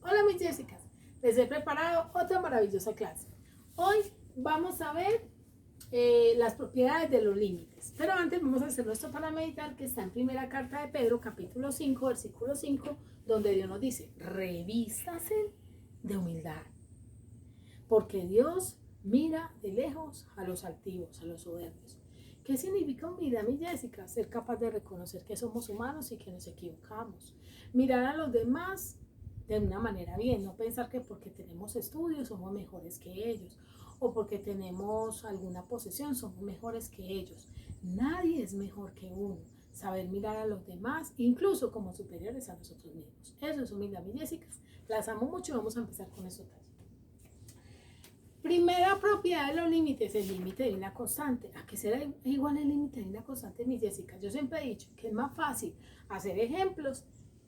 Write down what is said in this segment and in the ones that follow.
Hola mis Jessicas, les he preparado otra maravillosa clase. Hoy vamos a ver las propiedades de los límites, pero antes vamos a hacer nuestro para meditar que está en primera carta de Pedro, capítulo 5, versículo 5, donde Dios nos dice, revístase de humildad, porque Dios mira de lejos a los altivos, a los soberbios. ¿Qué significa humildad, mi Jessica? Ser capaz de reconocer que somos humanos y que nos equivocamos. Mirar a los demás de una manera bien, no pensar que porque tenemos estudios somos mejores que ellos o porque tenemos alguna posesión somos mejores que ellos. Nadie es mejor que uno. Saber mirar a los demás, incluso como superiores a nosotros mismos. Eso es humildad, mi Jessica. Las amo mucho y vamos a empezar con eso. Primera propiedad de los límites, el límite de una constante. ¿A qué será igual el límite de una constante, mi Jessica? Yo siempre he dicho que es más fácil hacer ejemplos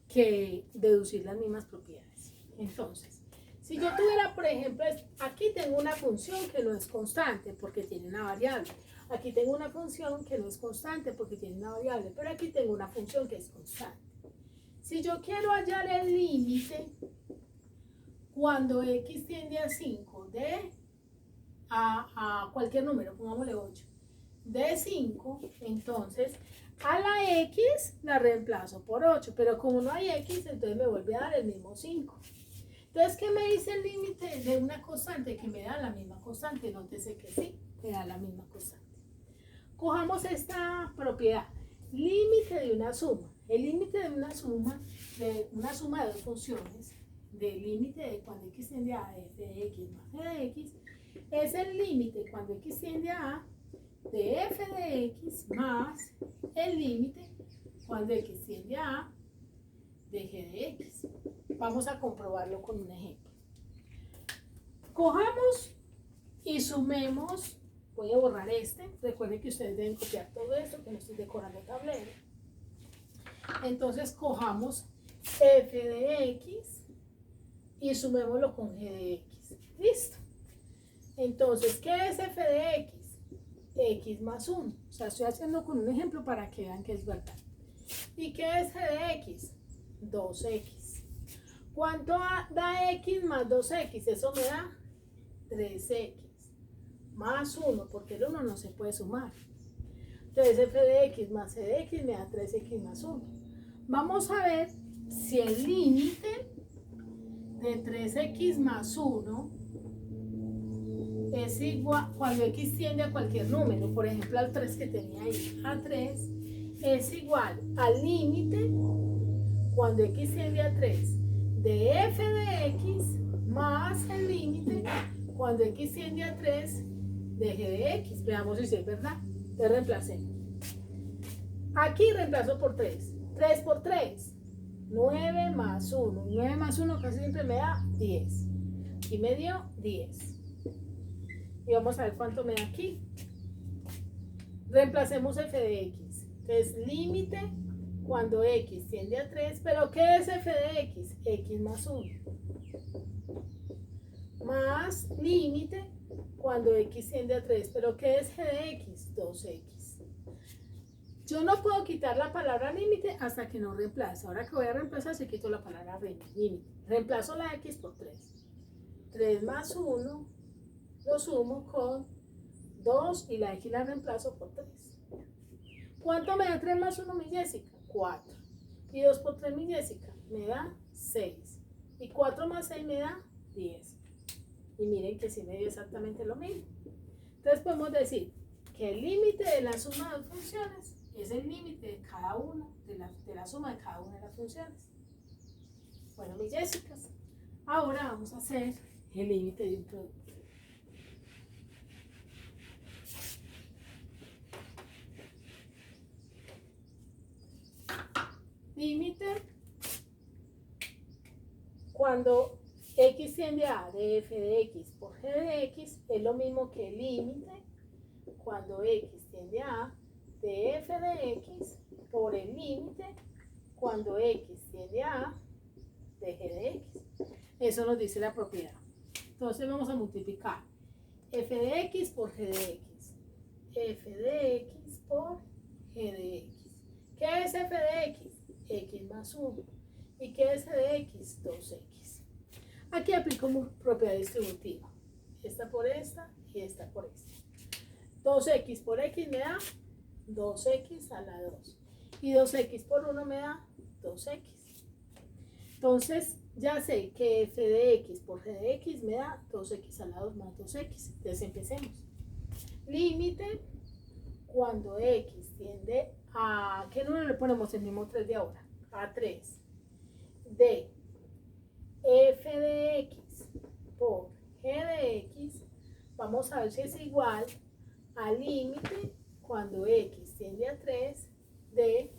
que deducir las mismas propiedades. Entonces, si yo tuviera, por ejemplo, aquí tengo una función que no es constante porque tiene una variable. Aquí tengo una función que no es constante porque tiene una variable, pero aquí tengo una función que es constante. Si yo quiero hallar el límite cuando x tiende a 5 de a cualquier número, pongámosle 8, de 5, entonces a la x la reemplazo por 8, pero como no hay x, entonces me vuelve a dar el mismo 5. Entonces, ¿qué me dice el límite de una constante? Que me da la misma constante, nótese que sí, me da la misma constante. Cojamos esta propiedad, límite de una suma. El límite de una suma de dos funciones, del límite de cuando x tiende a f de x más g de x, es el límite cuando x tiende a de f de x más el límite cuando x tiende a de g de x. Vamos a comprobarlo con un ejemplo. Cojamos y sumemos, voy a borrar este, recuerden que ustedes deben copiar todo esto, que no estoy decorando tablero. Entonces cojamos f de x y sumémoslo con g de x. ¿Listo? Entonces, ¿qué es f de x? X más 1. O sea, estoy haciendo con un ejemplo para que vean que es verdad. ¿Y qué es g de x? 2x. ¿Cuánto da x más 2x? Eso me da 3x. Más 1, porque el 1 no se puede sumar. Entonces, f de x más g de x me da 3x más 1. Vamos a ver si el límite de 3x más 1 es igual cuando x tiende a cualquier número, por ejemplo al 3 que tenía ahí, a 3 es igual al límite cuando x tiende a 3 de f de x más el límite cuando x tiende a 3 de g de x. Veamos si es verdad. Entonces reemplacemos. Aquí reemplazo por 3. 3 por 3. 9 más 1. 9 más 1 casi siempre me da 10. Aquí me dio 10. Y vamos a ver cuánto me da aquí. Reemplacemos f de x. Es límite cuando x tiende a 3. ¿Pero qué es f de x? X más 1. Más límite cuando x tiende a 3. ¿Pero qué es g de x? 2x. Yo no puedo quitar la palabra límite hasta que no reemplace. Ahora que voy a reemplazar, se quito la palabra límite. Reemplazo la x por 3. 3 más 1 lo sumo con 2 y la x la reemplazo por 3. ¿Cuánto me da 3 más 1, mi Jessica? 4. Y 2 por 3, mi Jessica, me da 6. Y 4 más 6 me da 10. Y miren que sí me dio exactamente lo mismo. Entonces podemos decir que el límite de la suma de dos funciones es el límite de cada una, de la suma de cada una de las funciones. Bueno, mis Jessicas, ahora vamos a hacer el límite de un producto. Límite cuando x tiende a de f de x por g de x es lo mismo que el límite cuando x tiende a de f de x por el límite cuando x tiende a de g de x. Eso nos dice la propiedad. Entonces vamos a multiplicar f de x por g de x. F de x por g de x. ¿Qué es f de x? X más 1. ¿Y qué es g de x? 2x. Aquí aplico propiedad distributiva. Esta por esta y esta por esta. 2x por x me da 2x a la 2. Y 2x por 1 me da 2x. Entonces, ya sé que f de x por g de x me da 2x a la 2 más 2x. Entonces, empecemos. Límite cuando x tiende a... ¿Qué número le ponemos el mismo 3 de ahora? A 3. De f de x por g de x. Vamos a ver si es igual al límite cuando x tiende a 3 de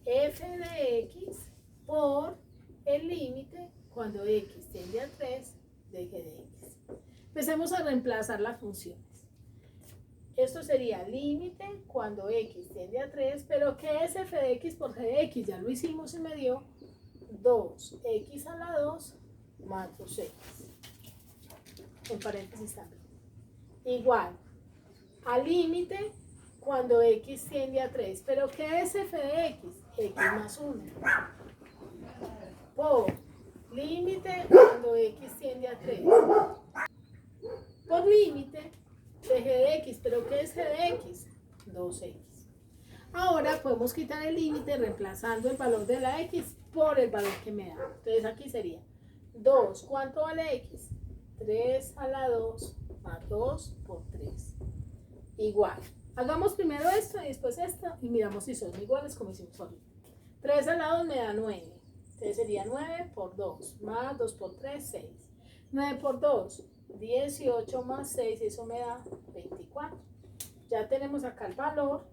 f de x por el límite cuando x tiende a 3 de g de x. Empecemos a reemplazar las funciones. Esto sería límite cuando x tiende a 3, pero ¿qué es f de x por g de x? Ya lo hicimos y me dio 2x a la 2 más 2x. En paréntesis también. Igual al límite cuando x tiende a 3. ¿Pero qué es f de x? X más 1. Por límite cuando x tiende a 3. Por límite de g de x. ¿Pero qué es g de x? 2x. Ahora podemos quitar el límite reemplazando el valor de la x por el valor que me da. Entonces aquí sería 2. ¿Cuánto vale x? 3 a la 2 más 2 por 3. Igual. Hagamos primero esto y después esto y miramos si son iguales como hicimos ahorita. 3 a la 2 me da 9. Entonces sería 9 por 2 más 2 por 3, 6. 9 por 2, 18 más 6, eso me da 24. Ya tenemos acá el valor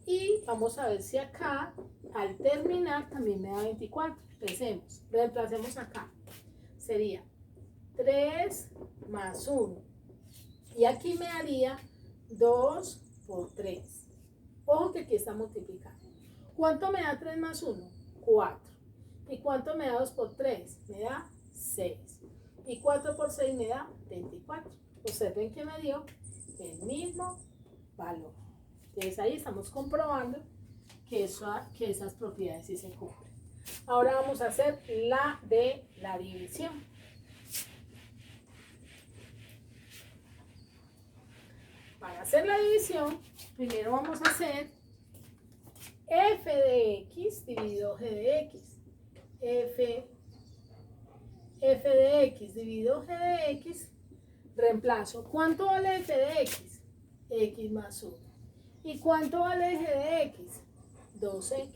y vamos a ver si acá al terminar también me da 24. Empecemos, reemplacemos acá. Sería 3 más 1. Y aquí me daría 2 por 3. Ojo que aquí está multiplicando. ¿Cuánto me da 3 más 1? 4. ¿Y cuánto me da 2 por 3? Me da 6. Y 4 por 6 me da 24. Observen que me dio el mismo valor. Entonces ahí estamos comprobando que esas propiedades sí se cumplen. Ahora vamos a hacer la de la división. Para hacer la división, primero vamos a hacer f de x dividido g de x. f de x dividido g de x, reemplazo. ¿Cuánto vale f de x? X más 1. ¿Y cuánto vale g de x? 2x.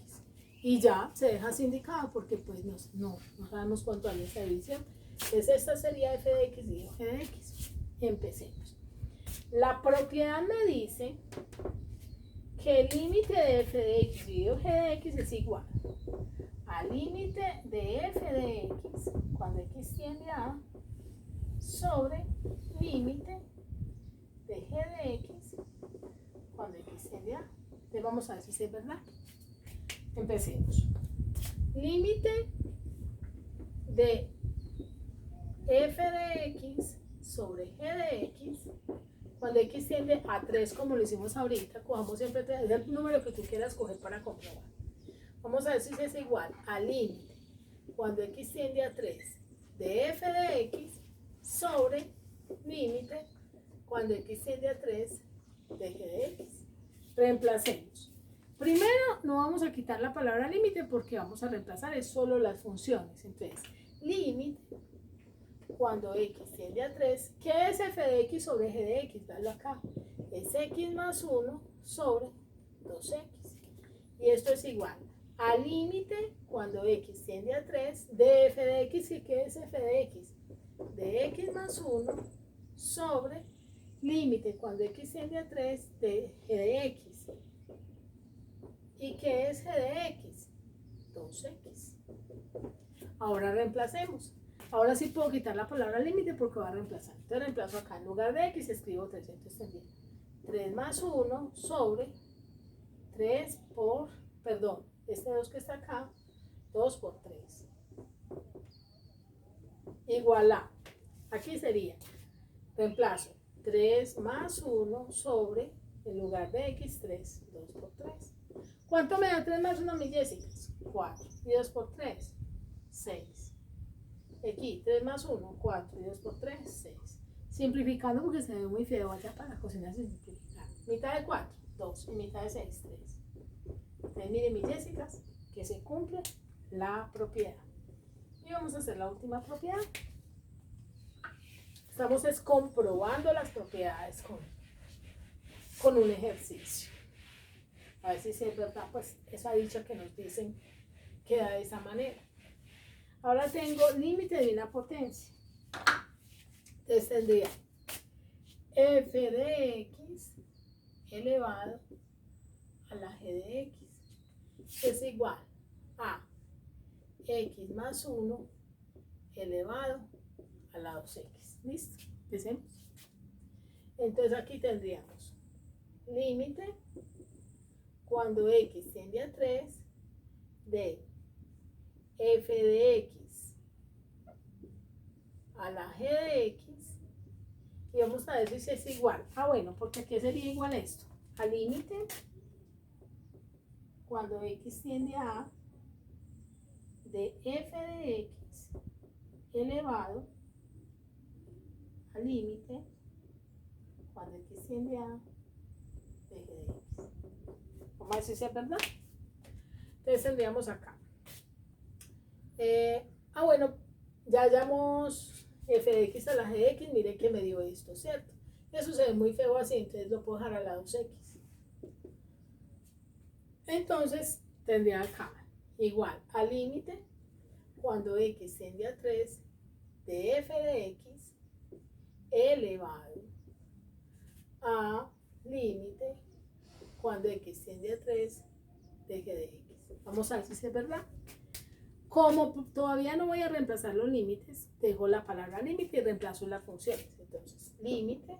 Y ya se deja así indicado porque pues no sabemos cuánto vale esta división. Entonces esta sería f de x dividido g de x. Empecemos. La propiedad me dice que el límite de f de x dividido g de x es igual al límite de f de x cuando x tiende a sobre límite de g de x cuando x tiende a. Entonces vamos a ver si es verdad. Empecemos. Límite de f de x sobre g de x cuando x tiende a 3, como lo hicimos ahorita. Cojamos siempre 3, es el número que tú quieras coger para comprobar. Vamos a ver si es igual al límite cuando x tiende a 3 de f de x sobre límite cuando x tiende a 3 de g de x. Reemplacemos. Primero no vamos a quitar la palabra límite porque vamos a reemplazar es solo las funciones. Entonces, límite cuando x tiende a 3, ¿qué es f de x sobre g de x? Dale acá. Es x más 1 sobre 2x. Y esto es igual al límite cuando x tiende a 3 de f de x. ¿Y qué es f de x? De x más 1 sobre límite cuando x tiende a 3 de g de x. ¿Y qué es g de x? 2x. Ahora reemplacemos. Ahora sí puedo quitar la palabra límite porque va a reemplazar. Entonces reemplazo acá. En lugar de x escribo 3. Entonces tendría 3 más 1 sobre 3 por, perdón, este 2 que está acá, 2 por 3. Igual a. Aquí sería, reemplazo 3 más 1 sobre, en lugar de x, 3, 2 por 3. ¿Cuánto me da 3 más 1, mis Jessicas? 4. Y 2 por 3, 6. Aquí, 3 más 1, 4, y 2 por 3, 6. Simplificando porque se ve muy feo allá para la cocina sin simplificar. Mitad de 4, 2, y mitad de 6, 3. Entonces miren mis Jessicas, que se cumple la propiedad. Y vamos a hacer la última propiedad. Estamos comprobando las propiedades con un ejercicio. A ver si es verdad, pues esa dicha que nos dicen queda de esa manera. Ahora tengo límite de una potencia. Entonces tendría f de x elevado a la g de x es igual a x más 1 elevado a la 2x. ¿Listo? Empecemos. Entonces aquí tendríamos límite cuando x tiende a 3 de f de x a la g de x, y vamos a ver si es igual. Bueno, porque aquí sería igual esto, al límite cuando x tiende a de f de x elevado al límite cuando x tiende a de g de x. Vamos a ver si es verdad. Entonces tendríamos acá. Bueno, ya hallamos f de x a la g de x, mire que me dio esto, ¿cierto? Eso se ve muy feo así, entonces lo puedo dejar a la 2x. Entonces tendría acá igual al límite cuando x tiende a 3 de f de x elevado a límite cuando x tiende a 3 de g de x. Vamos a ver si es verdad. Como todavía no voy a reemplazar los límites, dejo la palabra límite y reemplazo las funciones. Entonces, límite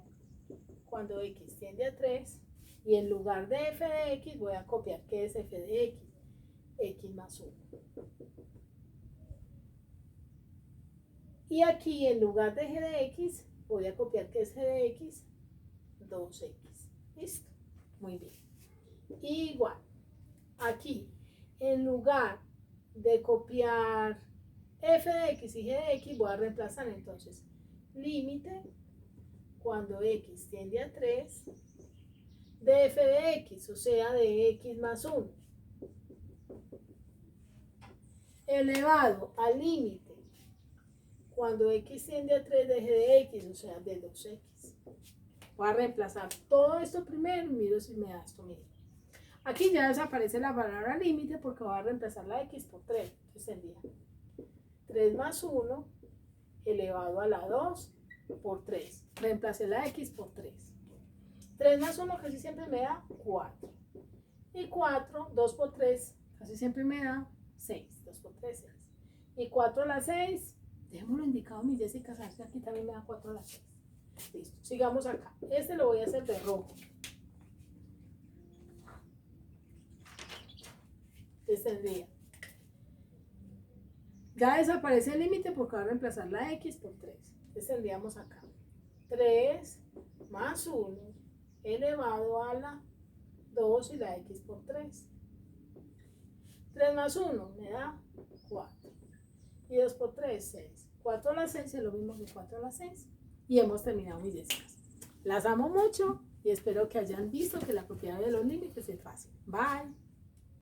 cuando x tiende a 3, y en lugar de f de x voy a copiar qué es f de x, x más 1. Y aquí en lugar de g de x voy a copiar qué es g de x, 2x. ¿Listo? Muy bien. Igual, aquí en lugar de copiar f de x y g de x voy a reemplazar entonces límite cuando x tiende a 3 de f de x, o sea de x más 1 elevado al límite cuando x tiende a 3 de g de x, o sea de 2x. Voy a reemplazar todo esto primero y miro si me da esto mismo. Aquí ya desaparece la palabra límite porque voy a reemplazar la x por 3. Entonces tendría 3 más 1 elevado a la 2 por 3. Reemplacé la x por 3. 3 más 1 casi siempre me da 4. Y 4, 2 por 3, casi siempre me da 6. 2 por 3, 6. Y 4 a la 6, dejémoslo indicado, mi Jessica, sabes que aquí también me da 4 a la 6. Listo, sigamos acá. Este lo voy a hacer de rojo. Entonces tendría, ya desaparece el límite porque va a reemplazar la x por 3. Entonces tendríamos acá 3 más 1 elevado a la 2 y la x por 3. 3 más 1 me da 4. Y 2 por 3, 6. 4 a la 6 es lo mismo que 4 a la 6. Y hemos terminado, mis Jessicas. Las amo mucho y espero que hayan visto que la propiedad de los límites es fácil. Bye.